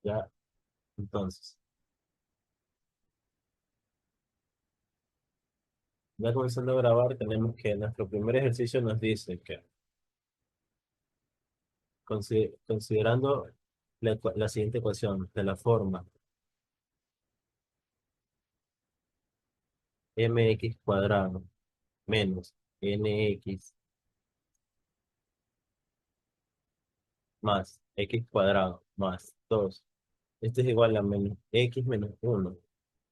Ya, entonces, ya comenzando a grabar, tenemos que nuestro primer ejercicio nos dice que considerando la siguiente ecuación de la forma mx cuadrado menos nx más x cuadrado más 2, esto es igual a menos x menos uno.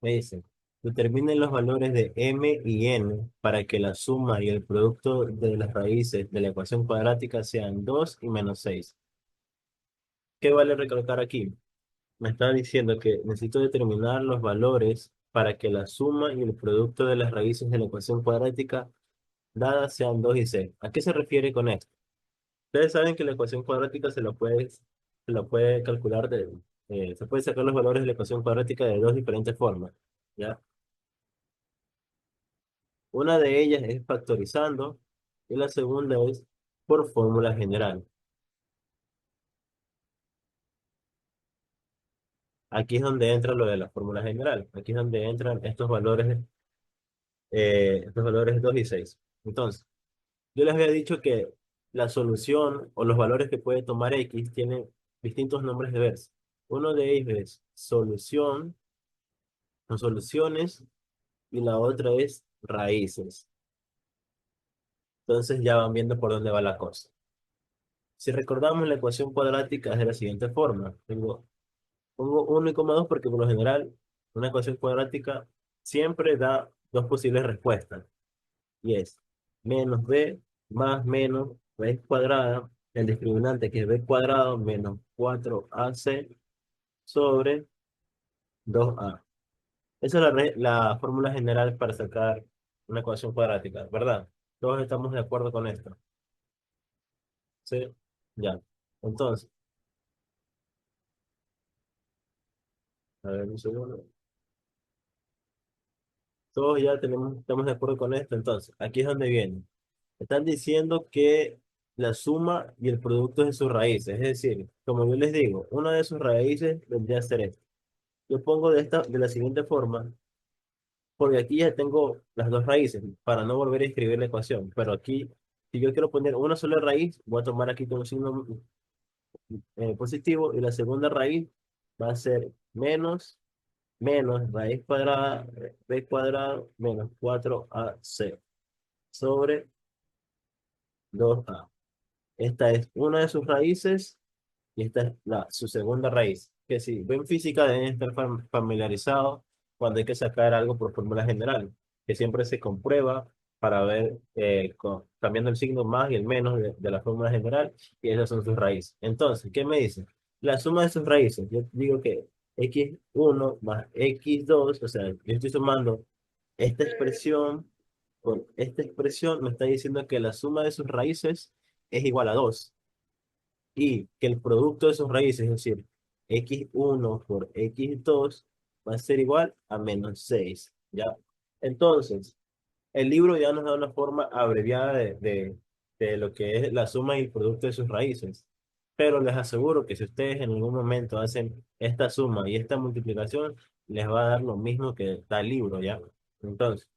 Me dice, determinen los valores de m y n para que la suma y el producto de las raíces de la ecuación cuadrática sean 2 y menos 6. ¿Qué vale recalcar aquí? Me está diciendo que necesito determinar los valores para que la suma y el producto de las raíces de la ecuación cuadrática dadas sean 2 y 6. ¿A qué se refiere con esto? Ustedes saben que la ecuación cuadrática se la puede calcular se puede sacar los valores de la ecuación cuadrática de dos diferentes formas, ¿ya? Una de ellas es factorizando y la segunda es por fórmula general. Aquí es donde entra lo de la fórmula general. Aquí es donde entran estos valores 2 y 6. Entonces, yo les había dicho que la solución o los valores que puede tomar X tienen distintos nombres de ver. Uno de ellos es solución o soluciones y la otra es raíces. Entonces ya van viendo por dónde va la cosa. Si recordamos la ecuación cuadrática es de la siguiente forma. Pongo 1,2 porque por lo general una ecuación cuadrática siempre da dos posibles respuestas. Y es menos b más menos raíz cuadrada, el discriminante que es b cuadrado menos 4ac sobre 2a. Esa es la fórmula general para sacar una ecuación cuadrática, ¿verdad? Todos estamos de acuerdo con esto. ¿Sí? Ya. Entonces, a ver un segundo. Todos ya estamos de acuerdo con esto. Entonces, aquí es donde viene. Están diciendo que la suma y el producto de sus raíces. Es decir, como yo les digo, una de sus raíces vendría a ser esto. Yo pongo de la siguiente forma, porque aquí ya tengo las dos raíces, para no volver a escribir la ecuación. Pero aquí, si yo quiero poner una sola raíz, voy a tomar aquí con un signo positivo y la segunda raíz va a ser menos raíz cuadrada, b cuadrado menos 4ac sobre 2a. Esta es una de sus raíces y esta es su segunda raíz. Que si ven física deben estar familiarizados cuando hay que sacar algo por fórmula general, que siempre se comprueba para ver cambiando el signo más y el menos de la fórmula general, y esas son sus raíces. Entonces, ¿qué me dice? La suma de sus raíces. Yo digo que x1 más x2, o sea, yo estoy sumando esta expresión con esta expresión, me está diciendo que la suma de sus raíces es igual a 2 y que el producto de sus raíces, es decir, x1 por x2 va a ser igual a menos 6, ¿ya? Entonces, el libro ya nos da una forma abreviada de lo que es la suma y el producto de sus raíces. Pero les aseguro que si ustedes en algún momento hacen esta suma y esta multiplicación, les va a dar lo mismo que da el libro, ¿ya? Entonces,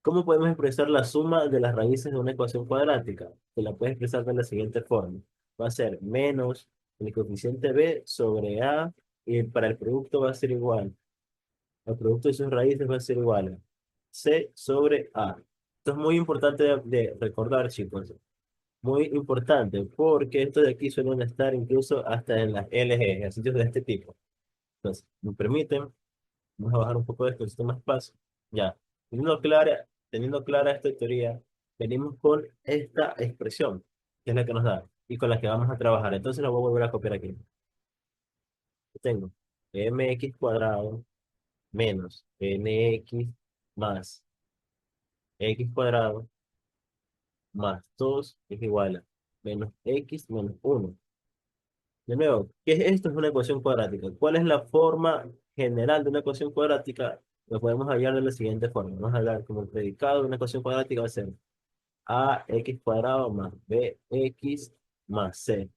¿cómo podemos expresar la suma de las raíces de una ecuación cuadrática? Se la puede expresar de la siguiente forma. Va a ser menos el coeficiente b sobre a y para el producto va a ser igual. El producto de sus raíces va a ser igual a c sobre a. Esto es muy importante de recordar, chicos. Muy importante porque estos de aquí suelen estar incluso hasta en las LG, ejercicios de este tipo. Entonces, me permiten. Vamos a bajar un poco de esto, necesito más espacio. Ya. Teniendo clara esta teoría, venimos con esta expresión, que es la que nos da, y con la que vamos a trabajar. Entonces la voy a volver a copiar aquí. Tengo mx cuadrado menos nx más x cuadrado más 2 es igual a menos x menos uno. De nuevo, ¿qué es esto? Es una ecuación cuadrática. ¿Cuál es la forma general de una ecuación cuadrática? Lo podemos hallar de la siguiente forma. Vamos a hablar como el predicado de una ecuación cuadrática va a ser ax cuadrado más bx más c.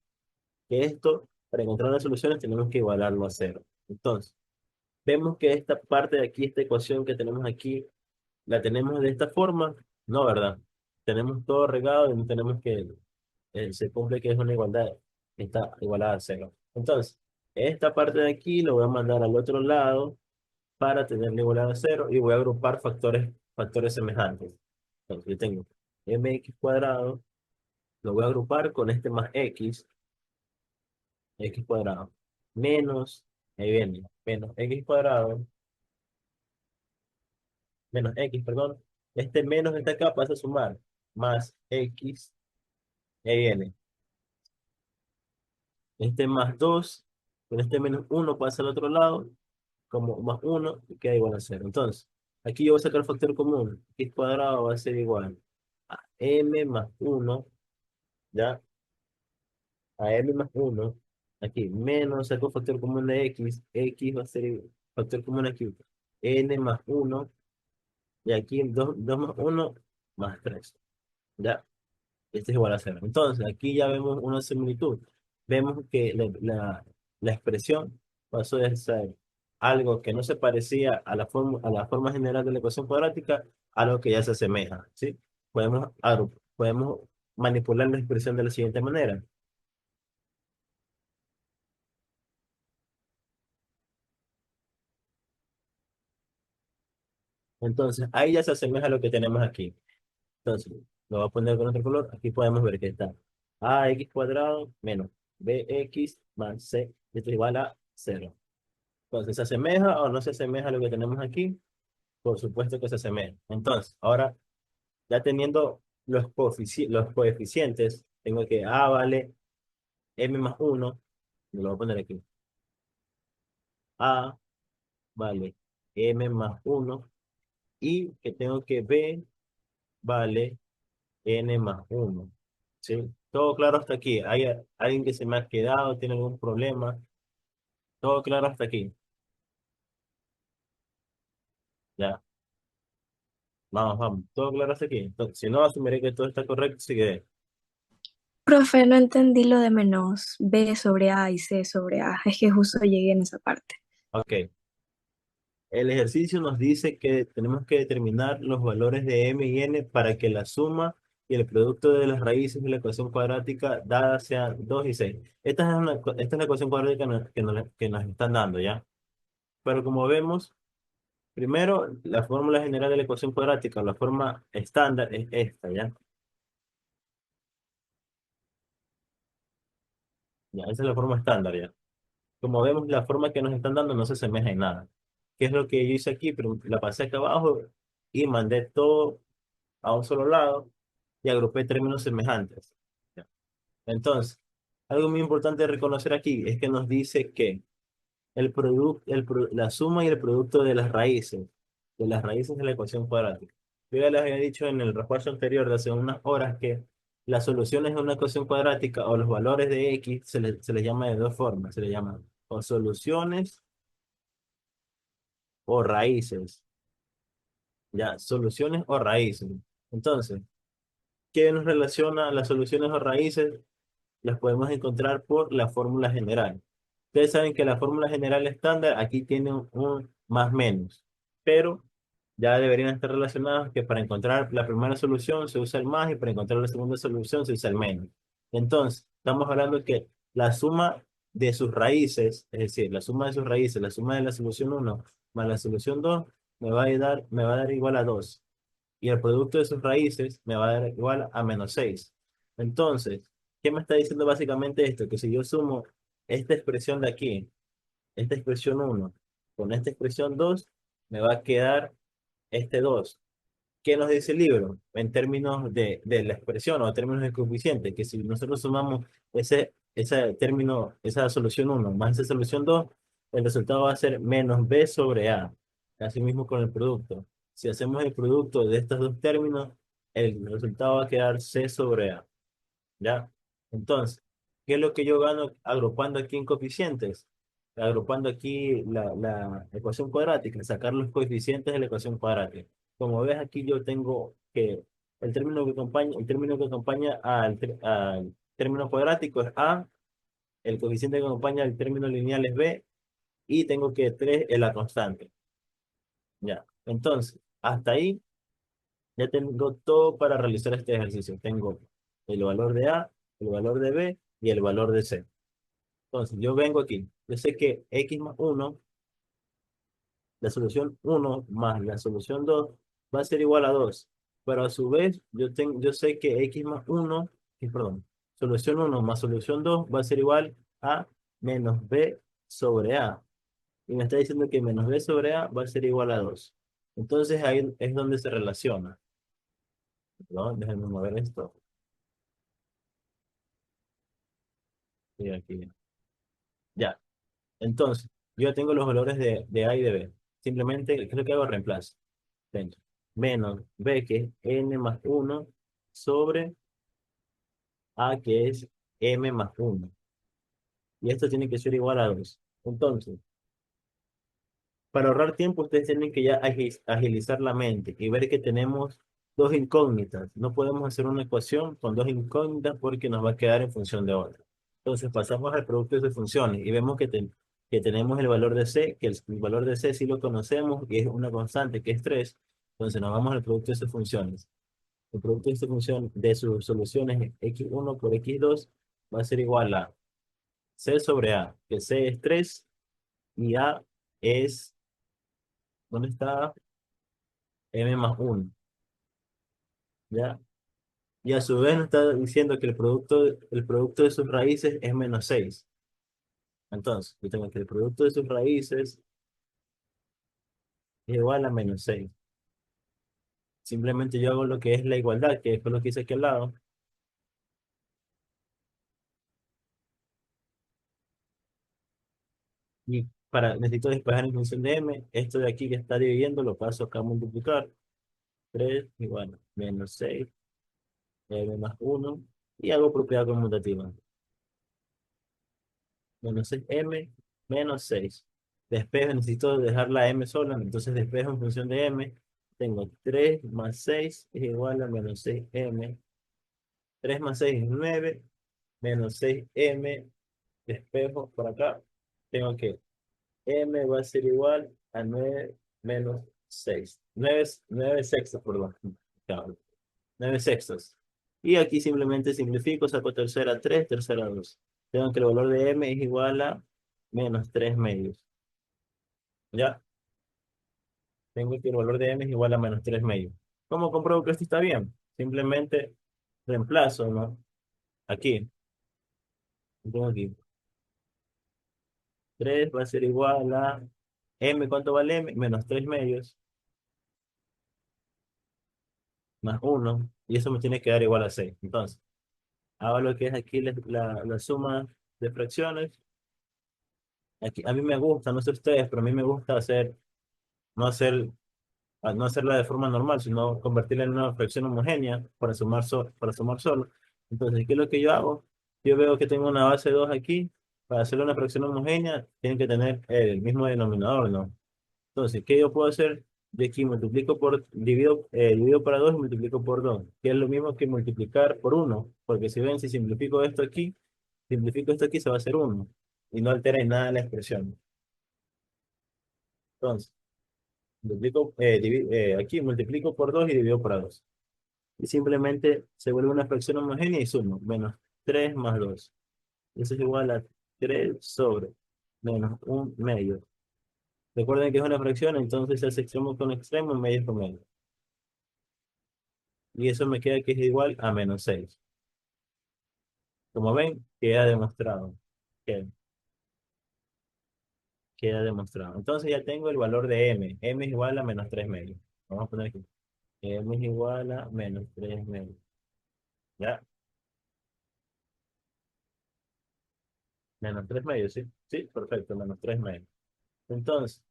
¿Qué es esto? Para encontrar las soluciones tenemos que igualarlo a cero. Entonces, vemos que esta parte de aquí, esta ecuación que tenemos aquí, la tenemos de esta forma. No, ¿verdad? Tenemos todo regado y no tenemos que, se cumple que es una igualdad, está igualada a cero. Entonces, esta parte de aquí lo voy a mandar al otro lado para tenerla igualada a cero y voy a agrupar factores semejantes. Entonces, yo tengo mx cuadrado, lo voy a agrupar con este más x cuadrado, menos, ahí viene, menos x cuadrado, menos x, perdón. Este menos de esta acá pasa a sumar, más x, ahí viene. Este más 2 con este menos uno pasa al otro lado, como más uno y queda igual a cero. Entonces, aquí yo voy a sacar el factor común, x cuadrado va a ser igual a m más uno, ¿ya? A m más uno, aquí, menos, saco factor común de x va a ser factor común aquí, n más uno, y aquí 2 más uno más 3, ¿ya? Este es igual a cero. Entonces, aquí ya vemos una similitud. Vemos que la expresión pasó de ser algo que no se parecía a la forma general de la ecuación cuadrática a algo que ya se asemeja, ¿sí? Podemos manipular la expresión de la siguiente manera. Entonces, ahí ya se asemeja a lo que tenemos aquí. Entonces, lo voy a poner con otro color. Aquí podemos ver que está ax cuadrado menos bx más c. Esto es igual a cero. Entonces, ¿se asemeja o no se asemeja a lo que tenemos aquí? Por supuesto que se asemeja. Entonces, ahora, ya teniendo los coeficientes, tengo que A vale m más uno, me lo voy a poner aquí. A vale m más uno y que tengo que B vale n más uno. ¿Sí? Todo claro hasta aquí. ¿Hay alguien que se me ha quedado? ¿Tiene algún problema? Todo claro hasta aquí. Ya, vamos, vamos. Todo claro hasta aquí. Entonces, si no, asumiré que todo está correcto. Sigue. Profe, no entendí lo de menos B sobre A y C sobre A. Es que justo llegué en esa parte. Ok. El ejercicio nos dice que tenemos que determinar los valores de m y n para que la suma y el producto de las raíces de la ecuación cuadrática dada sean 2 y 6. Esta es la ecuación cuadrática que nos están dando, ¿ya? Pero como vemos, primero, la fórmula general de la ecuación cuadrática, la forma estándar es esta, ¿ya? Ya, esa es la forma estándar, ¿ya? Como vemos, la forma que nos están dando no se asemeja en nada. ¿Qué es lo que yo hice aquí? Pero la pasé acá abajo y mandé todo a un solo lado y agrupé términos semejantes. ¿Ya? Entonces, algo muy importante de reconocer aquí es que nos dice que la suma y el producto de las raíces de la ecuación cuadrática. Yo ya les había dicho en el refuerzo anterior de hace unas horas que las soluciones de una ecuación cuadrática o los valores de x se les llama de dos formas. Se les llama o soluciones o raíces. Ya, soluciones o raíces. Entonces, ¿qué nos relaciona las soluciones o raíces? Las podemos encontrar por la fórmula general. Ustedes saben que la fórmula general estándar aquí tiene un más menos, pero ya deberían estar relacionados que para encontrar la primera solución se usa el más y para encontrar la segunda solución se usa el menos. Entonces, estamos hablando que la suma de sus raíces, es decir, la suma de sus raíces, la suma de la solución uno más la solución 2 me va a dar igual a 2 y el producto de sus raíces me va a dar igual a menos 6. Entonces, ¿qué me está diciendo básicamente esto? Que si yo sumo esta expresión de aquí, esta expresión uno con esta expresión 2 me va a quedar este 2. ¿Qué nos dice el libro? En términos de la expresión o en términos de coeficiente, que si nosotros sumamos ese término, esa solución uno más esa solución 2 el resultado va a ser menos b sobre a. Así mismo con el producto. Si hacemos el producto de estos dos términos, el resultado va a quedar c sobre a. ¿Ya? Entonces, ¿qué es lo que yo gano agrupando aquí en coeficientes? Agrupando aquí la ecuación cuadrática, sacar los coeficientes de la ecuación cuadrática. Como ves aquí yo tengo que el término que acompaña al término cuadrático es a el coeficiente que acompaña el término lineal es b, y tengo que 3 es la constante. Ya, entonces, hasta ahí ya tengo todo para realizar este ejercicio. Tengo el valor de A, el valor de B y el valor de C. Entonces, yo vengo aquí. Yo sé que x más uno, la solución uno más la solución 2 va a ser igual a 2. Pero a su vez, yo sé que x más uno, perdón, solución uno más solución 2 va a ser igual a menos b sobre a. Y me está diciendo que menos b sobre a va a ser igual a 2. Entonces ahí es donde se relaciona, ¿no? Déjenme mover esto. Y aquí. Ya. Entonces, yo ya tengo los valores de A y de B. Simplemente, creo que hago reemplazo. Tengo menos B, que es n más uno sobre A, que es m más uno. Y esto tiene que ser igual a 2. Entonces, para ahorrar tiempo, ustedes tienen que ya agilizar la mente y ver que tenemos dos incógnitas. No podemos hacer una ecuación con dos incógnitas porque nos va a quedar en función de otra. Entonces pasamos al producto de funciones y vemos que tenemos el valor de C, que el valor de C sí lo conocemos y es una constante que es 3. Entonces nos vamos al producto de sus funciones. El producto de sus función de sus soluciones x1 por x2 va a ser igual a C sobre A, que C es 3 y A es, ¿dónde está? M más uno, ¿ya? Y a su vez nos está diciendo que el producto de sus raíces es menos 6. Entonces, yo tengo que el producto de sus raíces es igual a menos 6. Simplemente yo hago lo que es la igualdad, que es lo que hice aquí al lado. Y necesito despejar en función de m. Esto de aquí que está dividiendo lo paso acá a multiplicar. 3 igual a menos 6, m más uno. Y hago propiedad conmutativa. Menos 6m menos 6. Despejo, necesito dejar la m sola, entonces despejo en función de m. Tengo 3 más 6 es igual a menos 6m. 3 más 6 es 9, menos 6m. Despejo por acá. Tengo que m va a ser igual a 9 menos 6. 9 sextos, perdón. Claro, 9 sextos. Y aquí simplemente simplifico, saco tercera 3, tercera 2. Tengo que el valor de m es igual a menos 3 medios. Ya, tengo que el valor de m es igual a menos 3 medios. ¿Cómo compruebo que esto está bien? Simplemente reemplazo, ¿no? Aquí, tengo aquí. 3 va a ser igual a m, ¿cuánto vale m? Menos 3 medios, más uno. Y eso me tiene que dar igual a 6. Entonces, hago lo que es aquí la suma de fracciones. Aquí, a mí me gusta, no sé ustedes, pero a mí me gusta no hacer, no hacerla de forma normal, sino convertirla en una fracción homogénea para sumar solo. Entonces, ¿qué es lo que yo hago? Yo veo que tengo una base 2 aquí. Para hacer una fracción homogénea, tiene que tener el mismo denominador, ¿no? Entonces, ¿qué yo puedo hacer? De aquí divido para 2 y multiplico por 2, que es lo mismo que multiplicar por uno, porque si ven, si simplifico esto aquí, se va a hacer uno y no altera en nada la expresión. Entonces, aquí multiplico por 2 y divido por 2. Y simplemente se vuelve una fracción homogénea y sumo. Menos 3 más 2. Eso es igual a 3 sobre menos un medio. Recuerden que es una fracción, entonces se hace extremo con extremo, medio con medio. Y eso me queda que es igual a menos 6. Como ven, queda demostrado. Queda, queda demostrado. Entonces ya tengo el valor de m. M es igual a menos 3 medios. Vamos a poner aquí. M es igual a menos 3 medios. ¿Ya? Menos 3 medios, ¿sí? Sí, perfecto, menos 3 medios. Entonces,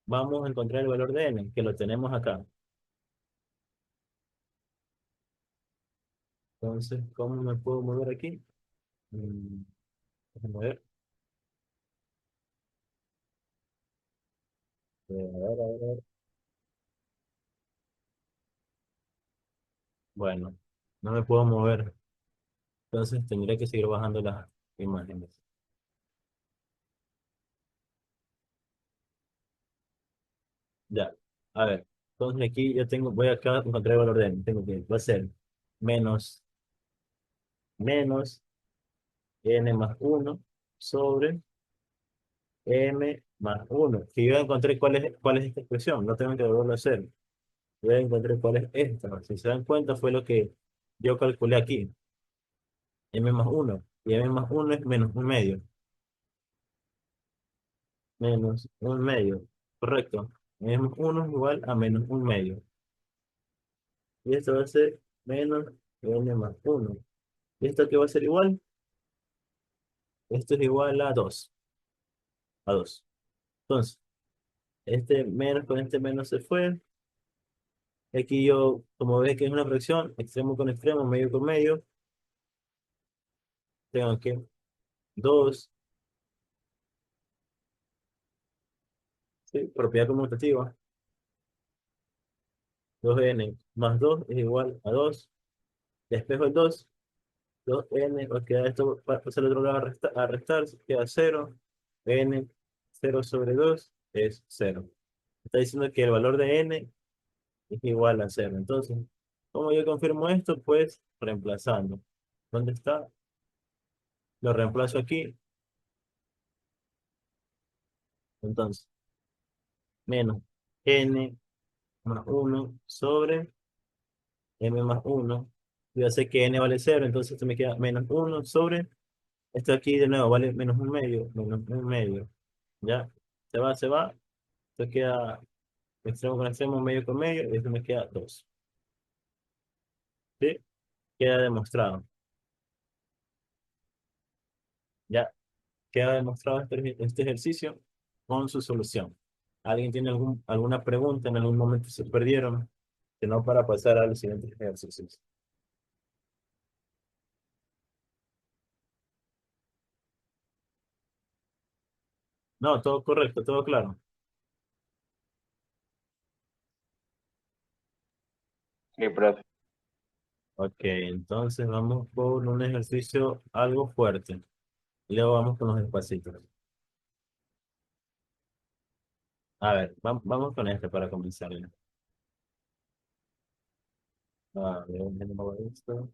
vamos a encontrar el valor de n, que lo tenemos acá. Entonces, ¿cómo me puedo mover aquí? Mm, Déjame ver. A ver. Bueno, no me puedo mover. Entonces, tendré que seguir bajando la. imágenes. Ya, a ver, entonces aquí yo tengo, voy acá a encontrar el valor de n, tengo que, va a ser menos, menos n más uno sobre m más uno. Que yo encontré cuál es esta expresión, no tengo que volverlo a hacer. Yo encontré cuál es esta. Si se dan cuenta, fue lo que yo calculé aquí, m más uno. Y m más uno es menos un medio, menos un medio, correcto. M más uno es igual a menos un medio. Y esto va a ser menos n más uno. ¿Y esto qué va a ser igual? Esto es igual a 2 a 2. Entonces, este menos con este menos se fue. Aquí yo, como ves que es una fracción, extremo con extremo, medio con medio, tengo que 2, ¿sí? Propiedad conmutativa, 2n más 2 es igual a 2. Despejo el 2, 2n, os queda esto, pasa al otro lado a restar, queda 0. N, 0 sobre 2 es 0. Está diciendo que el valor de n es igual a 0. Entonces, ¿cómo yo confirmo esto? Pues reemplazando. ¿Dónde está? Lo reemplazo aquí. Entonces, menos n más uno sobre m más uno. Yo sé que n vale 0, entonces esto me queda menos uno sobre. Esto aquí de nuevo vale menos un medio, menos un medio. ¿Ya? Se va, se va. Esto queda extremo con extremo, medio con medio, y esto me queda 2. ¿Sí? Queda demostrado. Ya queda demostrado este ejercicio con su solución. ¿Alguien tiene alguna pregunta? ¿En algún momento se perdieron? Si no, para pasar a los siguientes ejercicios. No, todo correcto, todo claro. Sí, profe. Ok, entonces vamos por un ejercicio algo fuerte. Y luego vamos con los espacitos. A ver, vamos con este para comenzar. A ver, de nuevo esto.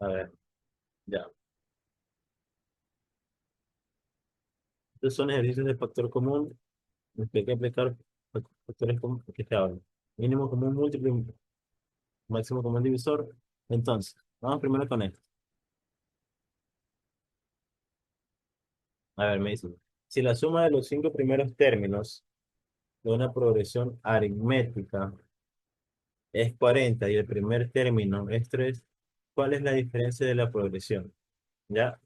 A ver, ya. Estos son ejercicios de factor común. Hay que aplicar factores que se hablan. Mínimo común múltiplo, máximo común divisor. Entonces, vamos primero con esto. A ver, me dice, si la suma de los cinco primeros términos de una progresión aritmética es 40 y el primer término es 3, ¿cuál es la diferencia de la progresión? ¿Ya?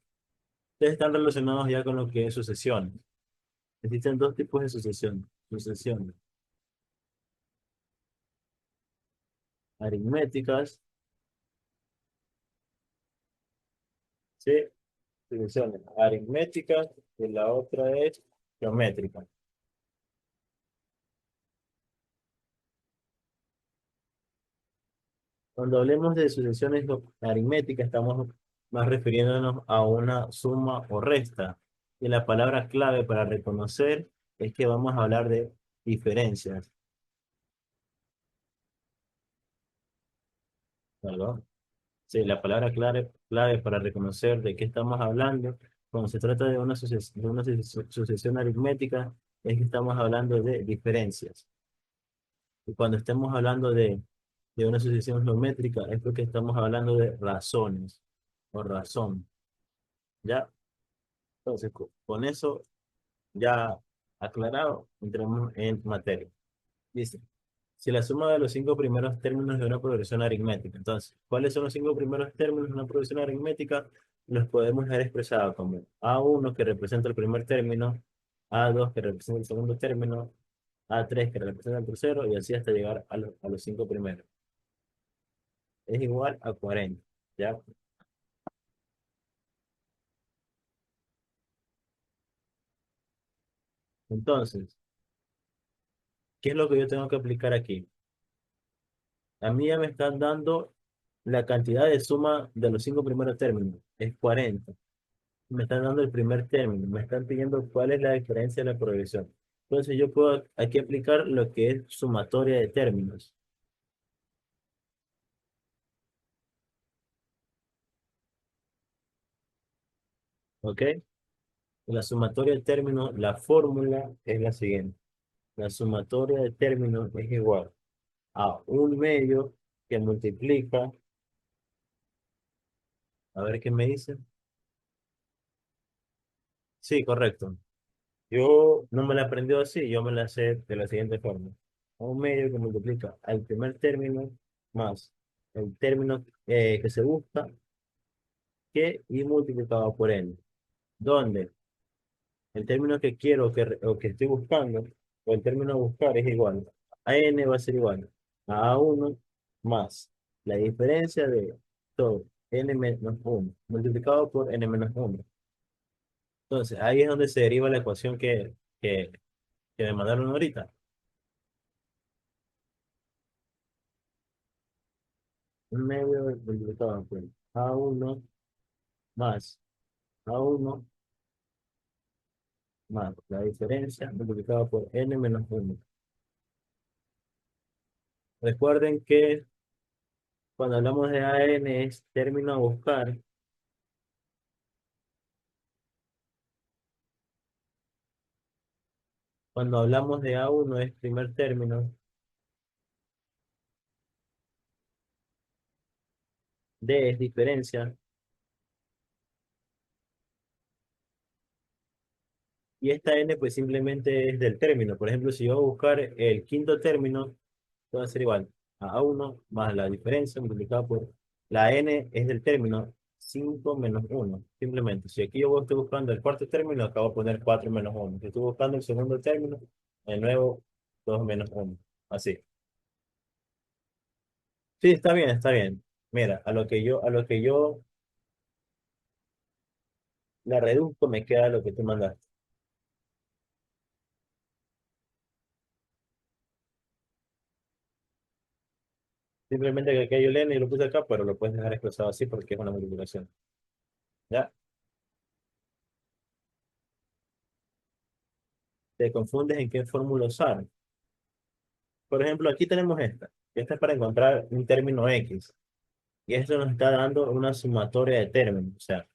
Ustedes están relacionados ya con lo que es sucesión. Existen dos tipos de sucesión. Sucesiones aritméticas, ¿sí? Sucesiones aritméticas y la otra es geométrica. Cuando hablemos de sucesiones aritméticas, estamos más refiriéndonos a una suma o resta. Y la palabra clave para reconocer es que vamos a hablar de diferencias. ¿Verdad? Sí, la palabra clave para reconocer de qué estamos hablando cuando se trata de una sucesión aritmética es que estamos hablando de diferencias. Y cuando estemos hablando de una sucesión geométrica es porque estamos hablando de razones o razón. ¿Ya? Entonces, con eso ya aclarado, entremos en materia. Dice, si la suma de los cinco primeros términos de una progresión aritmética, entonces, ¿cuáles son los cinco primeros términos de una progresión aritmética? Los podemos dejar expresados como A1 que representa el primer término, A2 que representa el segundo término, A3 que representa el tercero y así hasta llegar a los cinco primeros. es igual a 40. ¿Ya? Entonces, ¿qué es lo que yo tengo que aplicar aquí? A mí ya me están dando la cantidad de suma de los 5 primeros términos, es 40. Me están dando el primer término, me están pidiendo cuál es la diferencia de la progresión. Entonces yo puedo aquí aplicar lo que es sumatoria de términos, ¿ok? La sumatoria de términos, la fórmula es la siguiente. La sumatoria de términos es igual a un medio que multiplica, a ver qué me dice. Sí, correcto. Yo no me la aprendió así, yo me la sé de la siguiente forma. Un medio que multiplica al primer término más el término que se busca que y multiplicado por n, donde el término que quiero o que estoy buscando, o el término a buscar es igual a n va a ser igual a uno más la diferencia de todo n menos uno multiplicado por n menos uno. Entonces, ahí es donde se deriva la ecuación que me mandaron ahorita. Un medio multiplicado por a1 más a1 más la diferencia multiplicado por n menos uno. Recuerden que cuando hablamos de AN es término a buscar. Cuando hablamos de A1 es primer término, D es diferencia, y esta N pues simplemente es del término. Por ejemplo, si yo voy a buscar el quinto término, va a ser igual a A1 más la diferencia multiplicada por la N es del término 5 menos uno. Simplemente, si aquí yo estoy buscando el cuarto término, acabo de poner 4 menos uno. Si estoy buscando el segundo término, de nuevo 2 menos uno. Así. Sí, está bien, está bien. Mira, a lo que yo la reduzco, me queda lo que tú mandaste. Simplemente que aquí hay un N y lo puse acá, pero lo puedes dejar expresado así porque es una multiplicación. ¿Ya? Te confundes en qué fórmula usar. Por ejemplo, aquí tenemos esta. Esta es para encontrar un término X. Y esto nos está dando una sumatoria de términos. O sea,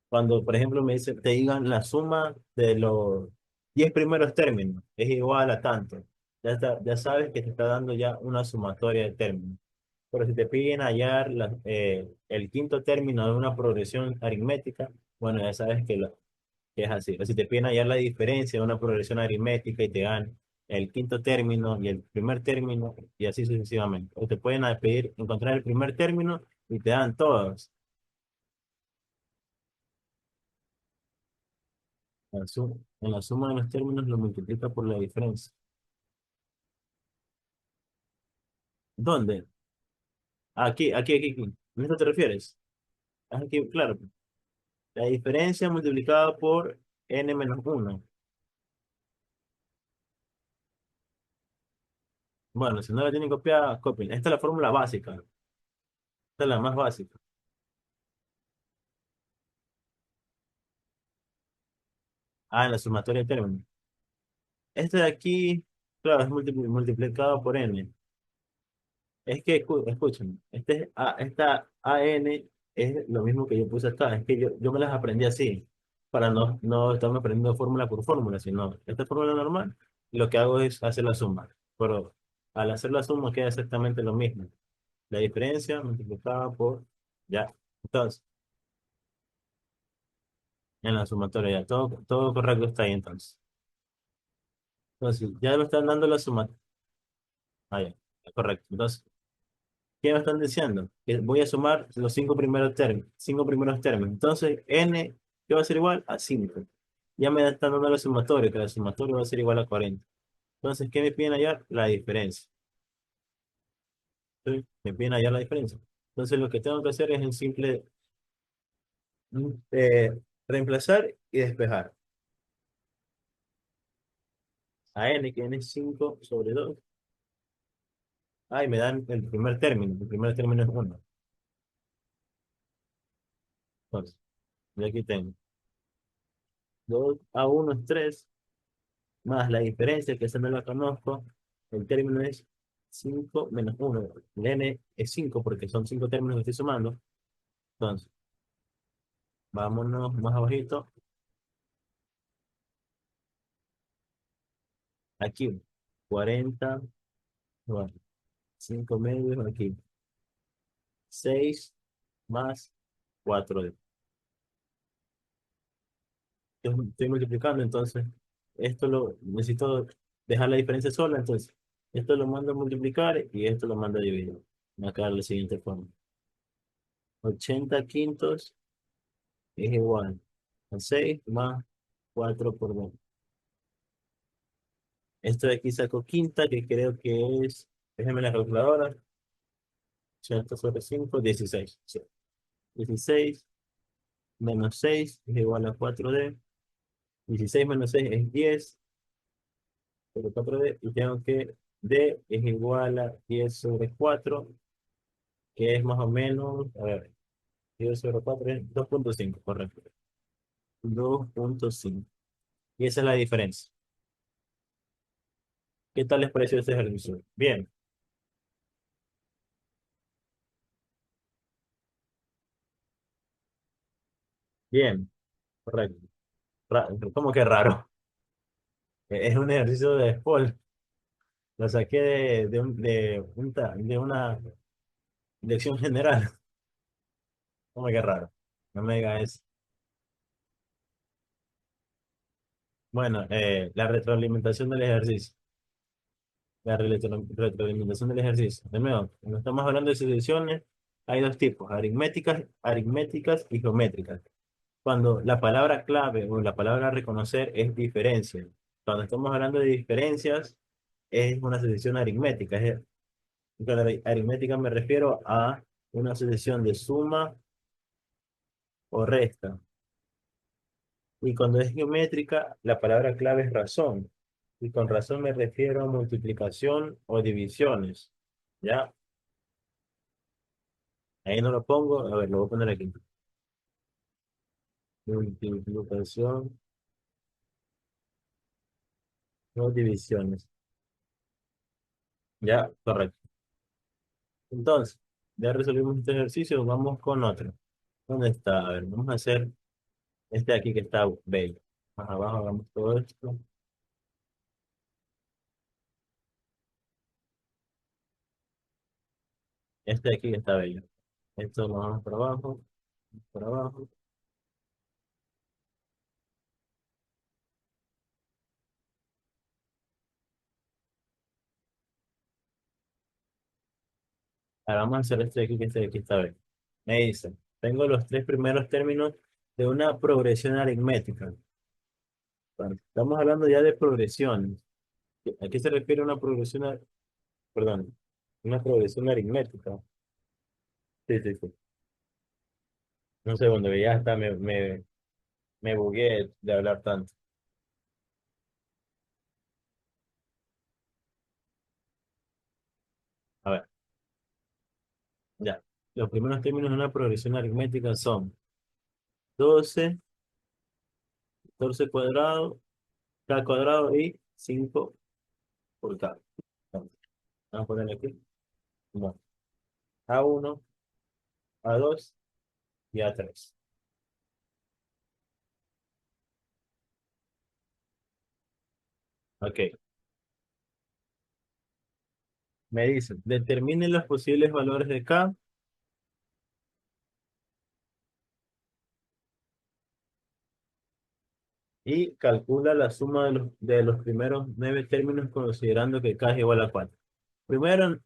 cuando, por ejemplo, te digan la suma de los 10 primeros términos es igual a tanto. Ya sabes que te está dando ya una sumatoria de términos. Pero si te piden hallar el quinto término de una progresión aritmética, bueno, ya sabes que es así. O si te piden hallar la diferencia de una progresión aritmética y te dan el quinto término y el primer término y así sucesivamente. O te pueden pedir encontrar el primer término y te dan todos. En la suma de los términos lo multiplica por la diferencia. ¿Dónde? Aquí. ¿A esto te refieres? Aquí, claro. La diferencia multiplicada por n menos uno. Bueno, si no la tienen copiada, copien. Esta es la fórmula básica. Esta es la más básica. Ah, en la sumatoria de términos. Este de aquí, claro, es multiplicado por n. Es que, escúchame, esta AN es lo mismo que yo puse acá. Es que yo me las aprendí así, para no estarme aprendiendo fórmula por fórmula, sino esta fórmula normal, lo que hago es hacer la suma. Pero al hacer la suma queda exactamente lo mismo. La diferencia multiplicada por, ya. Entonces, en la sumatoria, ya, todo correcto está ahí entonces. Entonces, ya me están dando la suma. Ah, ya, correcto. Entonces, ¿qué me están diciendo? Que voy a sumar los 5 primeros términos. Entonces, n, ¿qué va a ser igual? A 5. Ya me están dando la sumatoria, que la sumatoria va a ser igual a 40. Entonces, ¿qué me piden hallar? La diferencia. ¿Sí? Me piden hallar la diferencia. Entonces lo que tengo que hacer es en simple eh, reemplazar y despejar. A n, que n es 5 sobre 2. Y me dan el primer término. El primer término es 1. Entonces, yo aquí tengo 2 a 1 es 3, más la diferencia, que esa no la conozco. El término es 5 menos 1. El n es 5 porque son 5 términos que estoy sumando. Entonces, vámonos más abajito. Aquí, 40, bueno, 5 medios aquí. 6 más 4. Estoy multiplicando, entonces, esto lo necesito dejar la diferencia sola, entonces, esto lo mando a multiplicar y esto lo mando a dividir. Me acá la siguiente forma. 80 quintos es igual a 6 más 4 por 2. Esto de aquí saco quinta, que creo que es, déjenme la calculadora, 80 sobre 5, 16. Sí. 16 menos 6 es igual a 4D. 16 menos 6 es 10 sobre 4D. Y tengo que D es igual a 10 sobre 4, que es más o menos, a ver, 10 sobre 4 es 2,5, correcto. 2,5. Y esa es la diferencia. ¿Qué tal les pareció este ejercicio? Bien, bien, correcto. ¿Cómo que raro? Es un ejercicio de sport. Lo saqué de una lección general. ¿Cómo que raro? No me diga eso. Bueno, la retroalimentación del ejercicio. Retroalimentación del ejercicio. De nuevo, cuando estamos hablando de sucesiones, hay dos tipos, aritméticas y geométricas. Cuando la palabra clave o la palabra reconocer es diferencia. Cuando estamos hablando de diferencias, es una sucesión aritmética. Con la aritmética me refiero a una sucesión de suma o resta. Y cuando es geométrica, la palabra clave es razón. Y con razón me refiero a multiplicación o divisiones. ¿Ya? Ahí no lo pongo. A ver, lo voy a poner aquí. Multiplicación o divisiones. Ya, correcto. Entonces, ya resolvimos este ejercicio. Vamos con otro. ¿Dónde está? A ver, vamos a hacer este de aquí que está bello. Más abajo hagamos todo esto. Este de aquí que está bello. Esto lo vamos para abajo, para abajo. Ahora vamos a hacer este de aquí que este de aquí está bello. Me dice, tengo los tres primeros términos de una progresión aritmética. Bueno, estamos hablando ya de progresiones. ¿A qué se refiere una progresión, perdón, una progresión aritmética? Sí, sí, sí. Un segundo, que ya hasta me bugué de hablar tanto. A ver, ya. Los primeros términos de una progresión aritmética son 12, 14 cuadrado, k cuadrado y 5 por k. Vamos a poner aquí. Bueno, A1, A2 y A3. Ok. Me dicen, determine los posibles valores de k y calcula la suma de los primeros 9 términos considerando que k es igual a 4. Primero,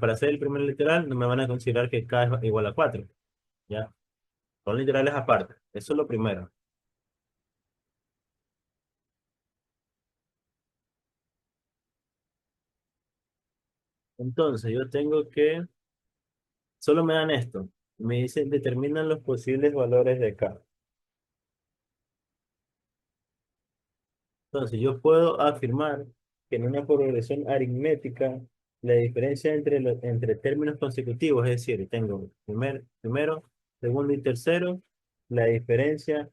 para hacer el primer literal, no me van a considerar que k es igual a 4. ¿Ya? Son literales aparte. Eso es lo primero. Entonces, yo tengo que Solo me dan esto. Me dice, determinan los posibles valores de K. Entonces, yo puedo afirmar que en una progresión aritmética, la diferencia entre términos consecutivos, es decir, tengo primero, segundo y tercero, la diferencia,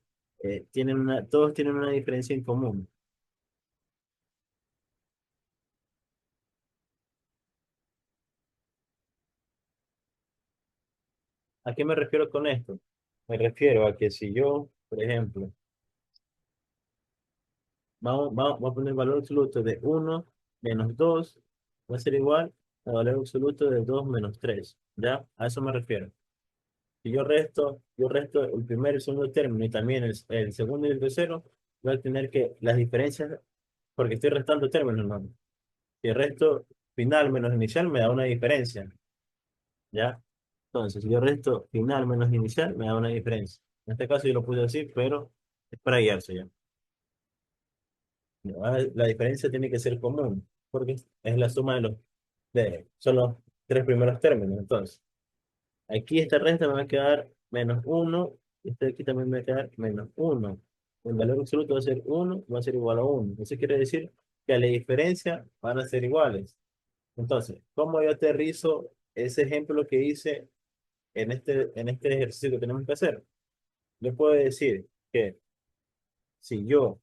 todos tienen una diferencia en común. ¿A qué me refiero con esto? Me refiero a que si yo, por ejemplo, vamos a poner el valor absoluto de 1 - 2, va a ser igual al valor absoluto de 2 - 3. ¿Ya? A eso me refiero. Si yo resto el primer y el segundo término y también el segundo y el tercero, voy a tener que las diferencias, porque estoy restando términos, ¿no? Si el resto final menos inicial me da una diferencia, ¿ya? Entonces, si yo resto final menos inicial, me da una diferencia. En este caso yo lo puse así, pero es para guiarse ya. La diferencia tiene que ser común, porque es la suma son los tres primeros términos. Entonces, aquí esta resta me va a quedar -1, y este de aquí también me va a quedar -1. El valor absoluto va a ser 1, va a ser igual a 1. Eso quiere decir que a la diferencia van a ser iguales. Entonces, ¿cómo yo aterrizo ese ejemplo que hice en este ejercicio que tenemos que hacer? Yo puedo decir que si yo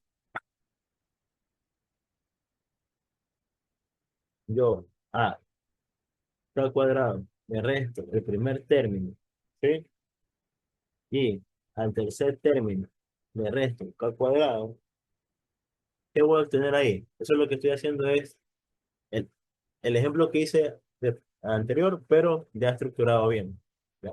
a al cuadrado le resto el primer término, ¿sí? Y al tercer término le resto al cuadrado, ¿qué voy a obtener ahí? Eso es lo que estoy haciendo es el, el ejemplo que hice anterior, pero ya estructurado bien. Ya.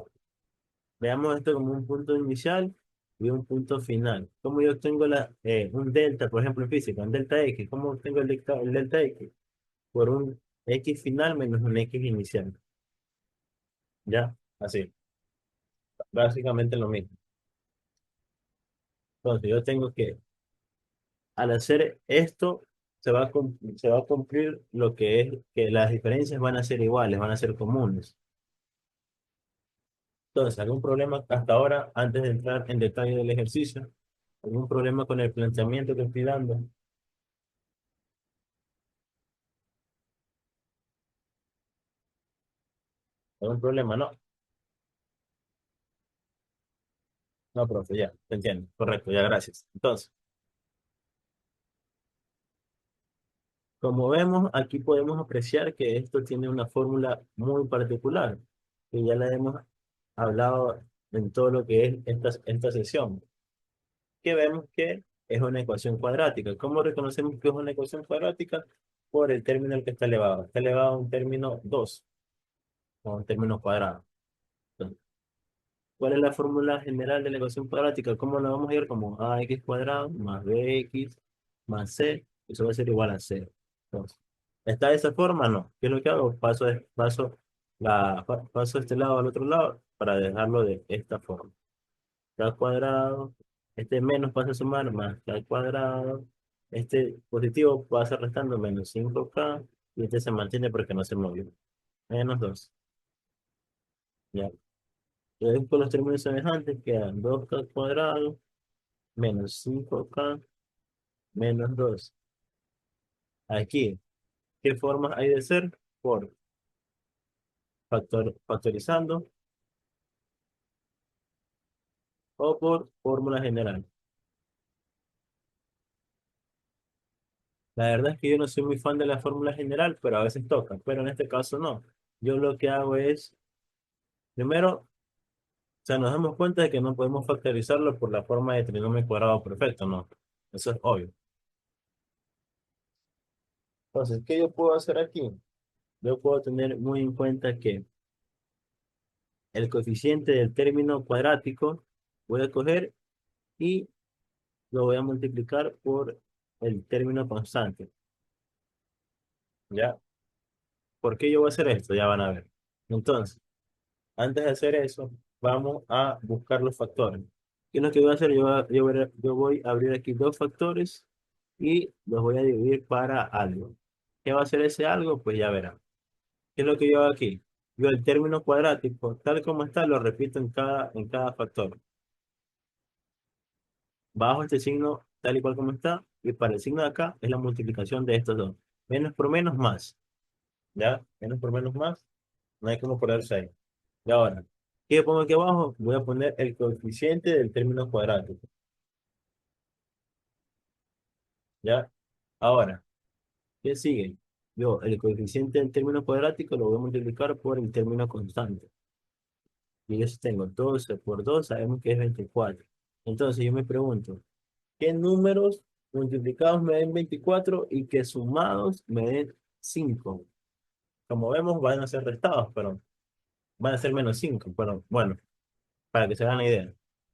Veamos esto como un punto inicial y un punto final. ¿Cómo yo obtengo un delta, por ejemplo, en física, un delta X? ¿Cómo obtengo el delta X? Por un X final menos un X inicial. ¿Ya? Así. Básicamente lo mismo. Entonces, yo tengo que, al hacer esto, se va a cumplir lo que es que las diferencias van a ser iguales, van a ser comunes. Entonces, ¿algún problema hasta ahora, antes de entrar en detalle del ejercicio? ¿Algún problema con el planteamiento que estoy dando? ¿Algún problema? No, no, profe, ya, te entiendo. Correcto, ya, gracias. Entonces, como vemos, aquí podemos apreciar que esto tiene una fórmula muy particular, que ya la hemos hablado en todo lo que es esta sesión, que vemos que es una ecuación cuadrática. ¿Cómo reconocemos que es una ecuación cuadrática? Por el término al que está elevado. Está elevado a un término 2, o un término cuadrado. Entonces, ¿cuál es la fórmula general de la ecuación cuadrática? ¿Cómo la vamos a ir? Como ax cuadrado más bx más c, eso va a ser igual a cero. Entonces, ¿está de esa forma? No. ¿Qué es lo que hago? Paso este lado al otro lado para dejarlo de esta forma. K al cuadrado, este menos pasa a sumar más K al cuadrado, este positivo pasa restando menos 5K, y este se mantiene porque no se movió. -2. Ya. Entonces, con los términos semejantes quedan 2K al cuadrado menos 5K menos 2. Aquí, ¿qué formas hay de ser? Por factorizando o por fórmula general. La verdad es que yo no soy muy fan de la fórmula general, pero a veces toca, pero en este caso no. Yo lo que hago es, primero, o sea, nos damos cuenta de que no podemos factorizarlo por la forma de trinomio cuadrado perfecto, ¿no? Eso es obvio. Entonces, ¿qué yo puedo hacer aquí? Yo puedo tener muy en cuenta que el coeficiente del término cuadrático voy a coger y lo voy a multiplicar por el término constante. ¿Ya? ¿Por qué yo voy a hacer esto? Ya van a ver. Entonces, antes de hacer eso, vamos a buscar los factores. ¿Qué es lo que voy a hacer? Yo voy a abrir aquí dos factores y los voy a dividir para algo. ¿Qué va a ser ese algo? Pues ya verán. ¿Qué es lo que yo hago aquí? Yo el término cuadrático, tal como está, lo repito en cada factor. Bajo este signo tal y cual como está, y para el signo de acá es la multiplicación de estos dos. Menos por menos más, ¿ya? Menos por menos más, no hay como ponerse ahí. Y ahora, ¿qué pongo aquí abajo? Voy a poner el coeficiente del término cuadrático, ¿ya? Ahora, ¿qué sigue? Yo, el coeficiente del término cuadrático lo voy a multiplicar por el término constante. Y eso tengo 12 por 2 sabemos que es 24. Entonces yo me pregunto, ¿qué números multiplicados me den 24 y que sumados me den 5? Como vemos, van a ser restados, pero van a ser menos 5. Pero bueno, para que se hagan la idea.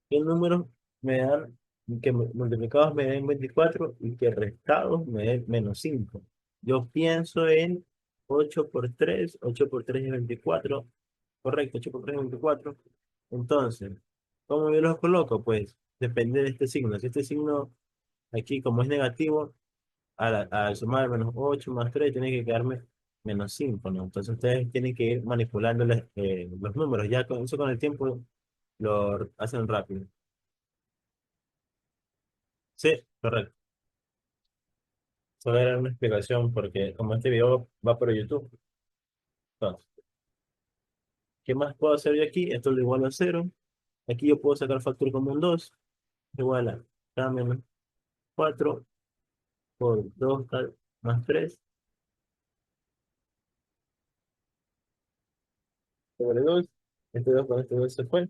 ¿Qué números me dan que multiplicados me den 24 y que restados me den menos 5? Yo pienso en 8 por 3. 8 por 3 es 24. Correcto, 8 por 3 es 24. Entonces, ¿cómo yo los coloco? Pues depende de este signo. Si este signo aquí, como es negativo, al sumar menos 8 más 3 tiene que quedarme menos 5, ¿no? Entonces ustedes tienen que ir manipulando los números. Ya con eso con el tiempo lo hacen rápido. Sí, correcto. Solo era una explicación porque como este video va por YouTube, entonces, ¿qué más puedo hacer yo aquí? Esto lo igual a cero. Aquí yo puedo sacar factor común 2 igual a K menos 4 por 2K más 3 sobre 2. Este 2 con este 2 se fue.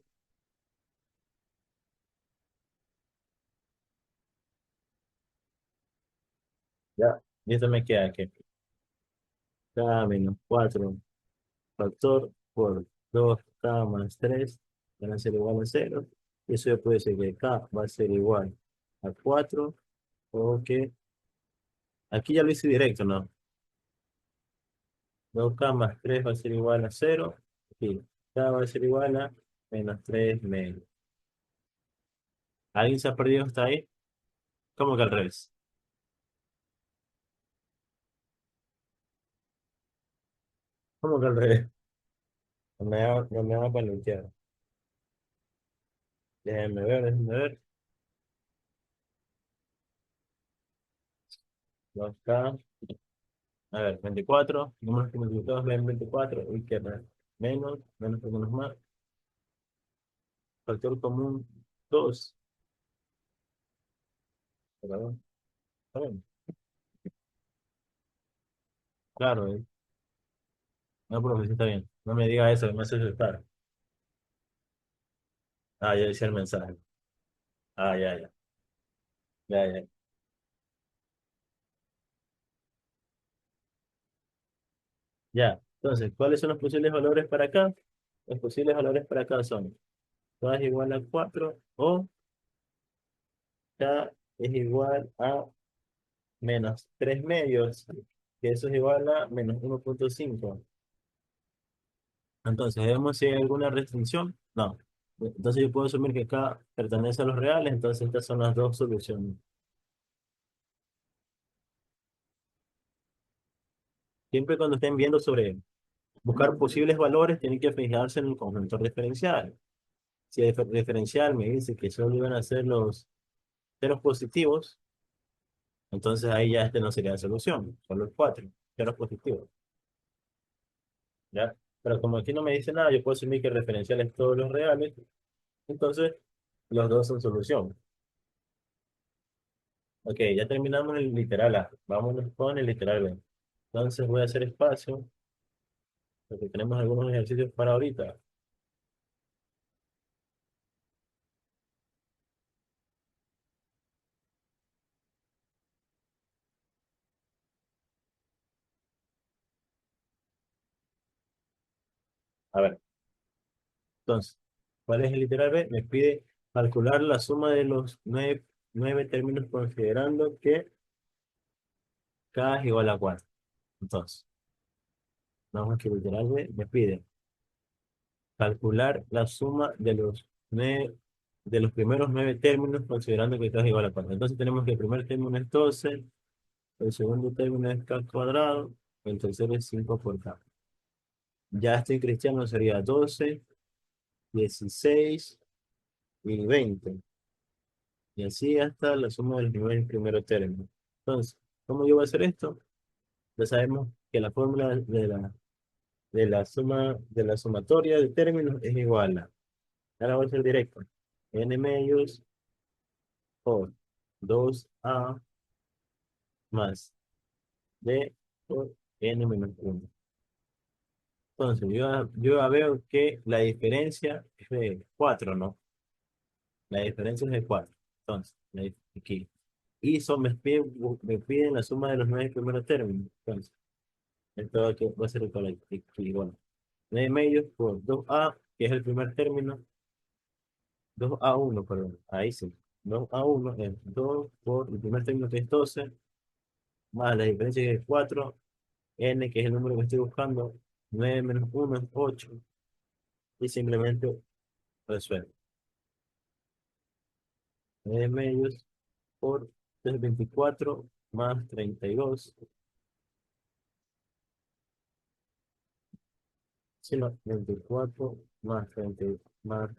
Ya. Y esto me queda que K menos 4 factor por 2K más 3 van a ser igual a cero. Y eso ya puede ser que K va a ser igual a 4 o que aquí ya lo hice directo, ¿no? 2K más 3 va a ser igual a cero. Y K va a ser igual a menos 3 medio. ¿Alguien se ha perdido hasta ahí? ¿Cómo que al revés? ¿Cómo que al revés? No me va a paniquear. Déjenme ver, déjenme ver. 2K. A ver, 24. Números que multiplicados ven 24. Uy, qué raro. Menos por menos más. Factor común 2. Perdón. ¿Está bien? Claro, no, profesor, está bien. No me diga eso, me hace asustar. Ah, ya decía el mensaje. Ah, ya, ya. Ya, ya. Ya. Entonces, ¿cuáles son los posibles valores para acá? Los posibles valores para acá son K es igual a 4 o K es igual a menos 3 medios, que eso es igual a menos 1,5. Entonces, ¿vemos si hay alguna restricción? No. Entonces yo puedo asumir que K pertenece a los reales, entonces estas son las dos soluciones. Siempre cuando estén viendo sobre buscar posibles valores, tienen que fijarse en el conjunto referencial. Si el diferencial me dice que solo iban a ser los ceros positivos, entonces ahí ya este no sería la solución, solo los cuatro ceros positivos, ¿ya? Pero como aquí no me dice nada, yo puedo asumir que el referencial es todos los reales, entonces los dos son solución. Ok, ya terminamos el literal A, vámonos con el literal B. Entonces voy a hacer espacio, porque tenemos algunos ejercicios para ahorita. A ver, entonces, ¿cuál es el literal B? Me pide calcular la suma de los nueve términos considerando que K es igual a 4. Entonces, vamos a que el literal B me pide calcular la suma de los primeros 9 términos considerando que K es igual a 4. Entonces tenemos que el primer término es 12, el segundo término es K cuadrado, el tercero es 5 por K. Ya estoy cristiano sería 12, 16 y 20. Y así hasta la suma de los niveles primero término. Entonces, ¿cómo yo voy a hacer esto? Ya sabemos que la fórmula de la sumatoria de términos es igual a, ahora voy a ser directo, n medios por 2a más d por n menos 1. Entonces, yo ya veo que la diferencia es de 4, ¿no? La diferencia es de 4. Entonces, aquí. Y eso me piden la suma de los 9 primeros términos. Entonces, esto aquí va a ser aquí, bueno, 9 medios por 2a, que es el primer término, 2a1, perdón, ahí sí. 2a1 es 2 por el primer término que es 12, más la diferencia que es 4, n que es el número que estoy buscando, 9 menos 1 es 8, y simplemente resuelvo. 9 medios por 24 más 32, sino 24 más 30, más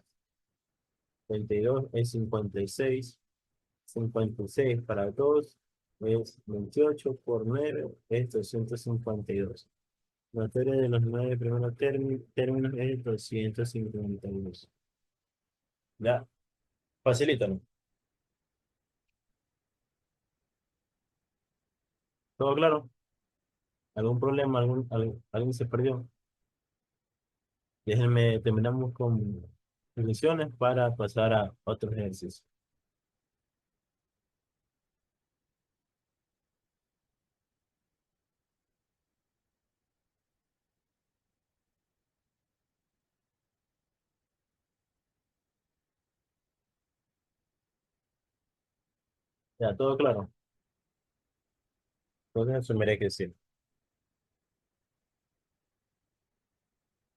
32 es 56, 56 para 2 es 28 por 9 es 252. La materia de los 9 primeros términos es 252. Ya, facilita, ¿no? ¿Todo claro? ¿Algún problema? ¿Alguien se perdió? Déjenme, terminamos con definiciones para pasar a otros ejercicios. Ya, todo claro. Entonces asumiré que sí.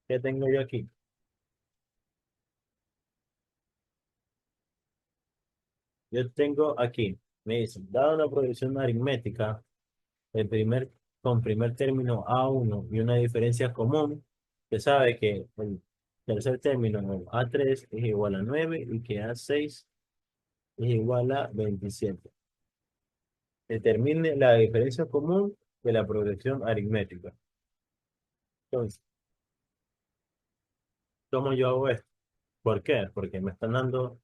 ¿Qué tengo yo aquí? Yo tengo aquí, me dice, dada una progresión aritmética, el primer, con primer término A1 y una diferencia común, se sabe que el tercer término A3 es igual a 9 y que A6 es igual a 27. Determine la diferencia común de la progresión aritmética. Entonces, ¿cómo yo hago esto? ¿Por qué? Porque me están dando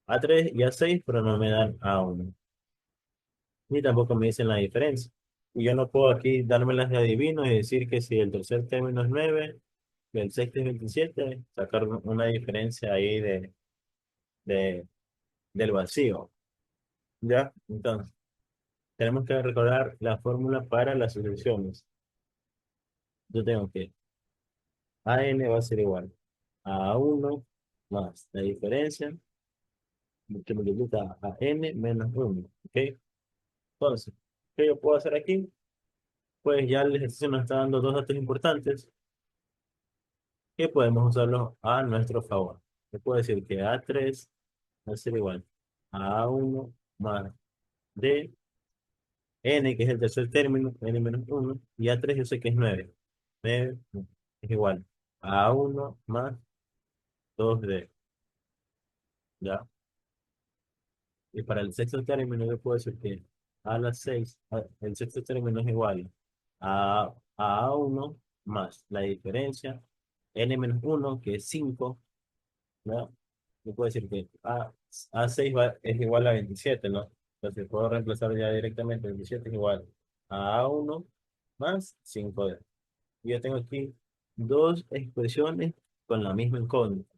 A3 y A6, pero no me dan A1. Ni tampoco me dicen la diferencia. Y yo no puedo aquí dármelas de adivino y decir que si el tercer término es 9 y el sexto es 27, sacar una diferencia ahí de, del vacío. ¿Ya? Entonces, tenemos que recordar la fórmula para las sucesiones. Yo tengo que AN va a ser igual a A1 más la diferencia que multiplica a N menos 1. ¿Ok? Entonces, ¿qué yo puedo hacer aquí? Pues ya el ejercicio nos está dando dos datos importantes que podemos usarlos a nuestro favor. Yo puedo decir que A3 va a ser igual a A1 más D, N, que es el tercer término, N menos 1, y A3 yo sé que es 9. 9 es igual a A1 más 2D, ¿ya? Y para el sexto término yo puedo decir que a las 6, el sexto término es igual a A1 más la diferencia, N menos 1, que es 5, ¿no? Yo puedo decir que A6 es igual a 27, ¿no? Entonces puedo reemplazar ya directamente 27 es igual a A1 más 5D. Y yo tengo aquí dos expresiones con la misma incógnita.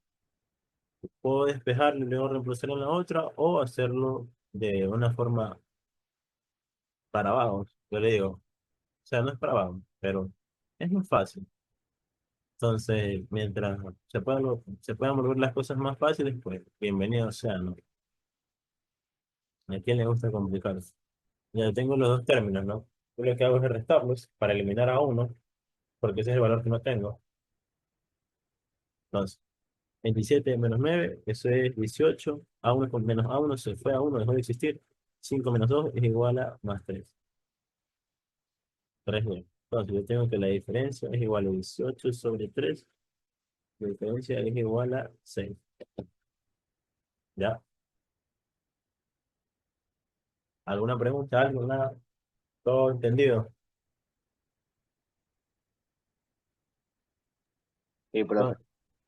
Puedo despejarlo y luego reemplazar en la otra o hacerlo de una forma para vagos. Yo le digo, o sea, no es para vagos, pero es muy fácil. Entonces, mientras se puedan volver las cosas más fáciles, pues bienvenido sea, ¿no? ¿A quién le gusta complicarse? Ya tengo los dos términos, ¿no? Yo lo que hago es restarlos para eliminar a uno, porque ese es el valor que no tengo. Entonces, 27 menos 9 eso es 18. A1 con menos A1 se fue a uno, dejó de existir. 5 menos 2 es igual a más 3. 3 bien. Entonces yo tengo que la diferencia es igual a 18 sobre 3. La diferencia es igual a 6. ¿Ya? ¿Alguna pregunta? ¿Algo? ¿Nada? ¿Todo entendido? Sí, Ah, profe.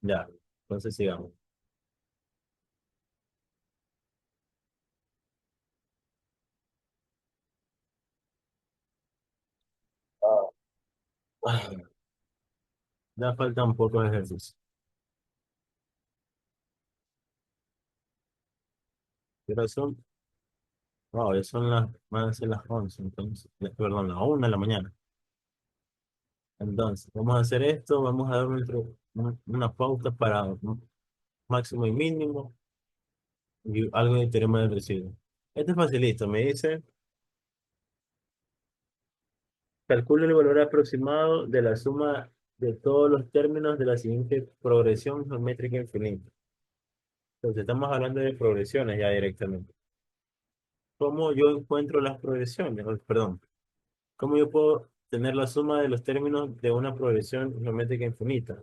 ya. Entonces sigamos. Ah, ya faltan pocos ejercicios. Pero son, wow, ya son van a ser las 11, entonces, perdón, las 1 de la mañana. Entonces, vamos a hacer esto, vamos a dar una pauta para un máximo y mínimo y algo de teorema del residuo. Este es facilito, me dice, calcula el valor aproximado de la suma de todos los términos de la siguiente progresión geométrica infinita. Entonces, estamos hablando de progresiones ya directamente. ¿Cómo yo encuentro las progresiones? Perdón, ¿cómo yo puedo tener la suma de los términos de una progresión geométrica infinita?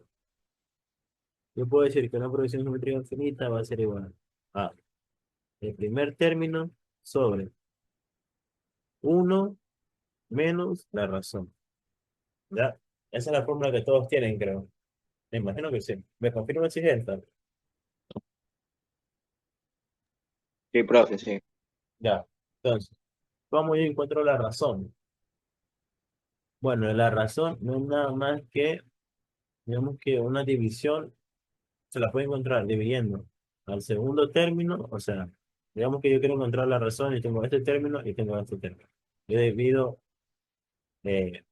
Yo puedo decir que una progresión geométrica infinita va a ser igual a el primer término sobre uno menos la razón. ¿Ya? Esa es la fórmula que todos tienen, creo. Me imagino que sí. ¿Me confirma si es esta? Sí, profe, sí. Ya. Entonces, ¿cómo yo encuentro la razón? Bueno, la razón no es nada más que, digamos que una división se la puede encontrar dividiendo al segundo término, o sea, digamos que yo quiero encontrar la razón y tengo este término y tengo este término. Yo divido, eh,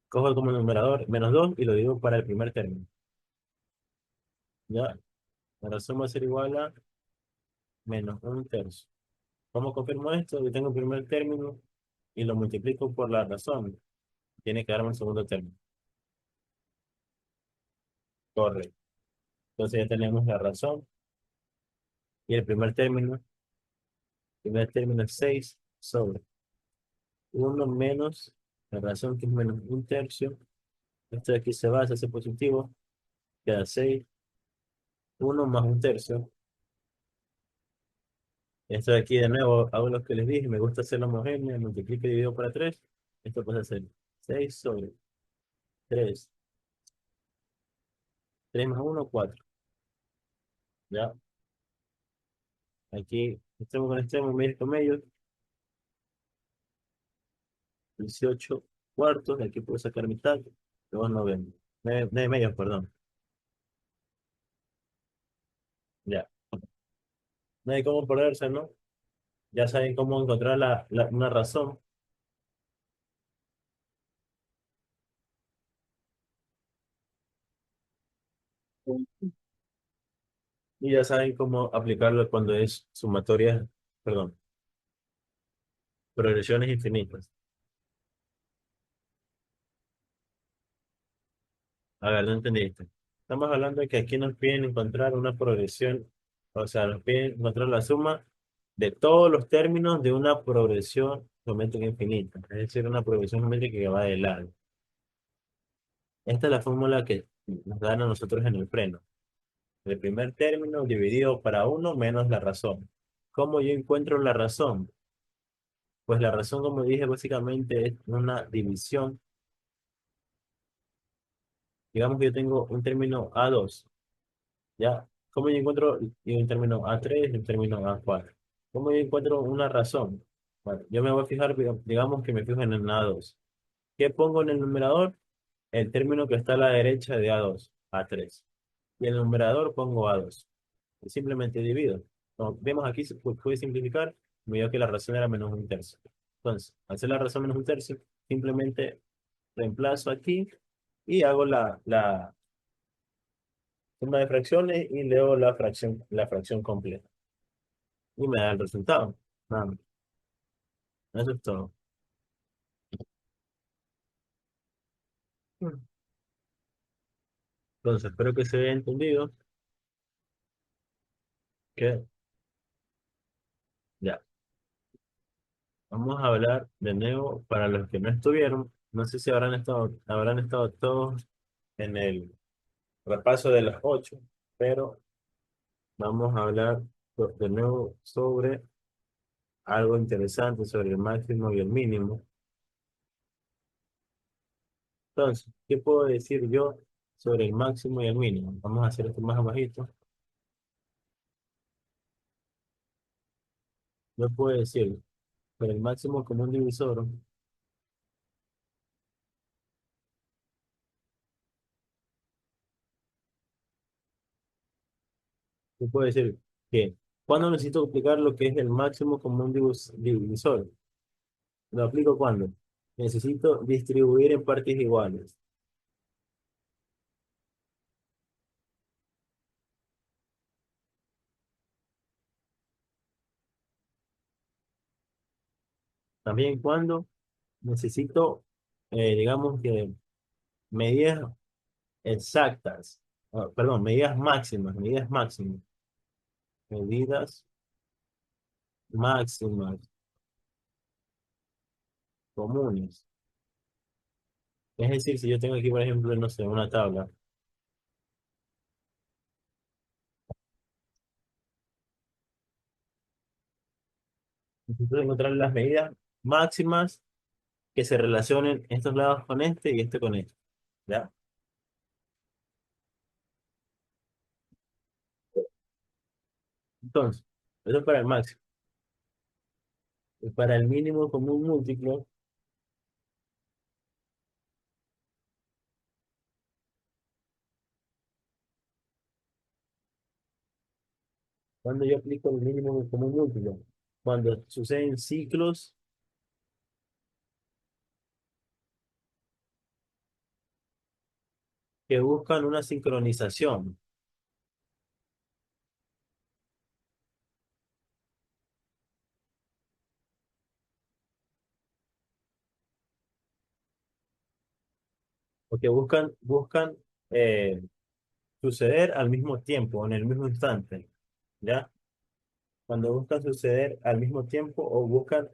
cojo como numerador -2 y lo divido para el primer término. Ya, la razón va a ser igual a -1/3. ¿Cómo confirmo esto? Yo tengo el primer término y lo multiplico por la razón. Tiene que darme el segundo término. Correcto. Entonces ya tenemos la razón y el primer término es 6 sobre uno menos la razón que es -1/3. Esto de aquí se va, se hace positivo, queda 6 1 más 1/3. Esto de aquí de nuevo hago lo que les dije, me gusta hacerlo homogéneo, multiplico y divido para 3. Esto pasa a ser 6 sobre 3 3 más uno 4. Ya, aquí extremo con extremo, medio con medio, 18 cuartos, de aquí puedo sacar mitad, luego 90. 9 medios, perdón. Ya, no hay cómo perderse, ¿no? Ya saben cómo encontrar una razón y ya saben cómo aplicarlo cuando es sumatoria, perdón, progresiones infinitas. A ver, no entendiste. Estamos hablando de que aquí nos piden encontrar una progresión, o sea, nos piden encontrar la suma de todos los términos de una progresión geométrica infinita, es decir, una progresión geométrica que va de largo. Esta es la fórmula que nos dan a nosotros en el freno. El primer término dividido para uno menos la razón. ¿Cómo yo encuentro la razón? Pues la razón, como dije, básicamente es una división. Digamos que yo tengo un término A2. ¿Ya? ¿Cómo yo encuentro un término A3 y un término A4? ¿Cómo yo encuentro una razón? Bueno, yo me voy a fijar, digamos que me fijo en el A2. ¿Qué pongo en el numerador? El término que está a la derecha de A2, A3. Y en el numerador pongo A2. Y simplemente divido. Como vemos aquí, se puede simplificar. Me dio que la razón era -1/3. Entonces, al ser la razón -1/3, simplemente reemplazo aquí y hago la suma de fracciones y leo la fracción completa. Y me da el resultado. Nada más. Eso es todo. Entonces, espero que se haya entendido que ya. Vamos a hablar de nuevo para los que no estuvieron. No sé si habrán estado todos en el repaso de las 8, pero vamos a hablar de nuevo sobre algo interesante, sobre el máximo y el mínimo. Entonces, ¿qué puedo decir yo sobre el máximo y el mínimo? Vamos a hacer esto más abajito. Yo puedo decir sobre el máximo común divisor. Yo puedo decir que cuando necesito aplicar lo que es el máximo común divisor. ¿Lo aplico cuando? Necesito distribuir en partes iguales. También cuando necesito, digamos que medidas exactas, perdón, medidas máximas comunes. Es decir, si yo tengo aquí, por ejemplo, no sé, una tabla, necesito encontrar las medidas máximas que se relacionen estos lados con este y este con este, ¿ya? Entonces, eso es para el máximo. Y para el mínimo común múltiplo, cuando yo aplico el mínimo común múltiplo, cuando suceden ciclos que buscan una sincronización, o que buscan eh, suceder al mismo tiempo, en el mismo instante, ¿ya? Cuando buscan suceder al mismo tiempo o buscan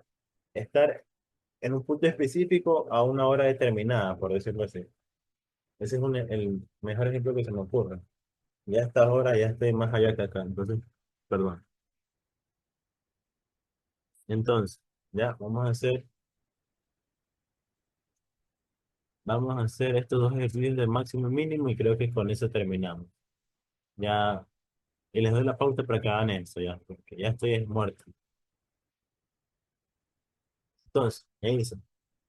estar en un punto específico a una hora determinada, por decirlo así. Ese es el mejor ejemplo que se me ocurre. Ya a esta hora ya estoy más allá que acá, entonces, perdón. Entonces, ya, vamos a hacer estos dos ejercicios de máximo y mínimo y creo que con eso terminamos. Ya, y les doy la pauta para que hagan eso ya, porque ya estoy muerto. Entonces, ahí dice,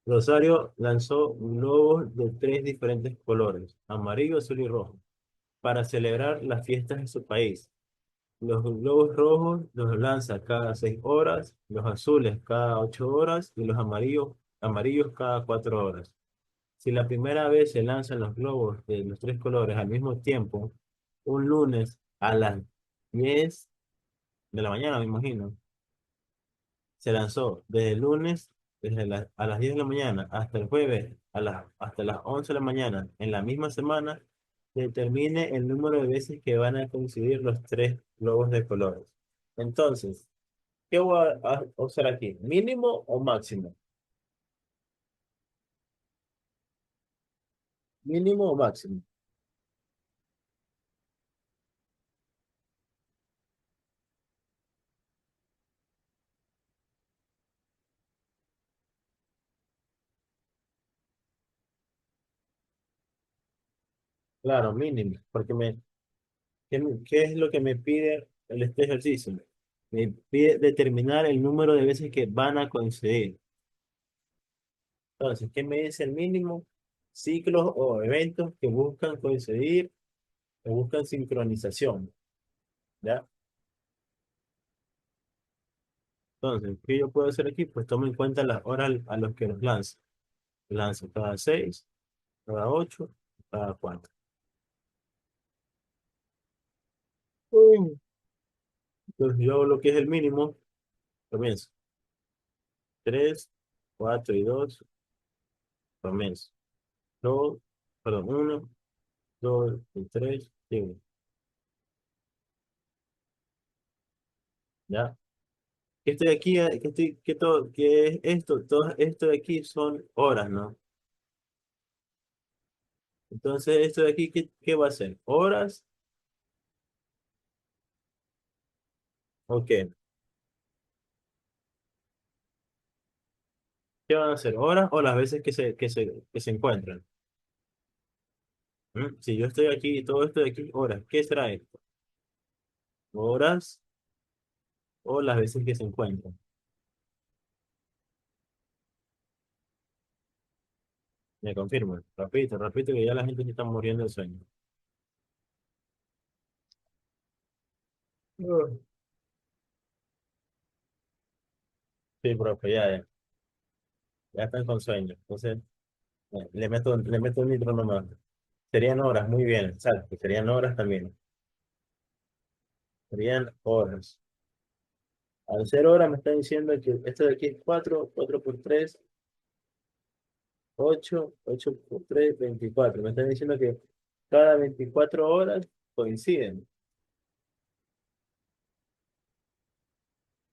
Rosario lanzó globos de tres diferentes colores, amarillo, azul y rojo, para celebrar las fiestas de su país. Los globos rojos los lanza cada 6 horas, los azules cada 8 horas y los amarillos cada 4 horas. Si la primera vez se lanzan los globos de los tres colores al mismo tiempo, un lunes a las 10 de la mañana, me imagino, se lanzó desde el lunes a las 10 de la mañana hasta el jueves hasta las 11 de la mañana en la misma semana, determine el número de veces que van a coincidir los tres globos de colores. Entonces, ¿qué voy a usar aquí? ¿Mínimo o máximo? ¿Mínimo o máximo? Claro, mínimo, porque ¿qué es lo que me pide este ejercicio? Me pide determinar el número de veces que van a coincidir. Entonces, ¿qué me dice el mínimo? Ciclos o eventos que buscan coincidir o buscan sincronización, ¿ya? Entonces, ¿qué yo puedo hacer aquí? Pues tomo en cuenta las horas a los que los lanzo. Lanzo cada 6, cada 8, cada 4. Entonces, yo lo que es el mínimo, comienzo. 3, 4 y 2, comienzo. 2, perdón, 1, 2 y 3, sigo. ¿Ya? Que estoy aquí, que es esto, todo esto de aquí son horas, ¿no? Entonces, esto de aquí, ¿qué va a ser? ¿Horas? ¿O qué? ¿Qué van a ser? ¿Horas o las veces que se encuentran? Si yo estoy aquí y todo esto de aquí, horas, ¿qué será esto? ¿Horas o las veces que se encuentran? Me confirman. Repito que ya la gente se está muriendo de sueño. Ah. Sí, profe, ya están con sueño. Entonces, le meto un nitro nomás. Serían horas, muy bien, exacto. Serían horas también. Serían horas. Al ser horas me está diciendo que esto de aquí es 4 por 3 8 por 3 24. Me están diciendo que cada 24 horas coinciden.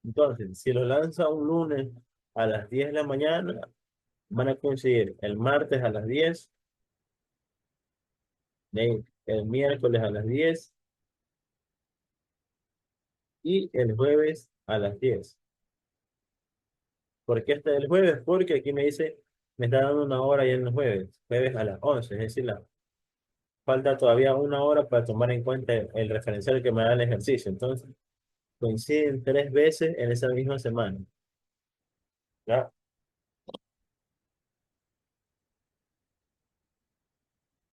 Entonces, si lo lanza un lunes a las 10 de la mañana, van a coincidir el martes a las 10, el miércoles a las 10 y el jueves a las 10. ¿Por qué hasta el jueves? Porque aquí me dice, me está dando una hora ya en el jueves a las 11, es decir, falta todavía una hora para tomar en cuenta el referencial que me da el ejercicio. Entonces, coinciden 3 veces en esa misma semana. ¿Ya?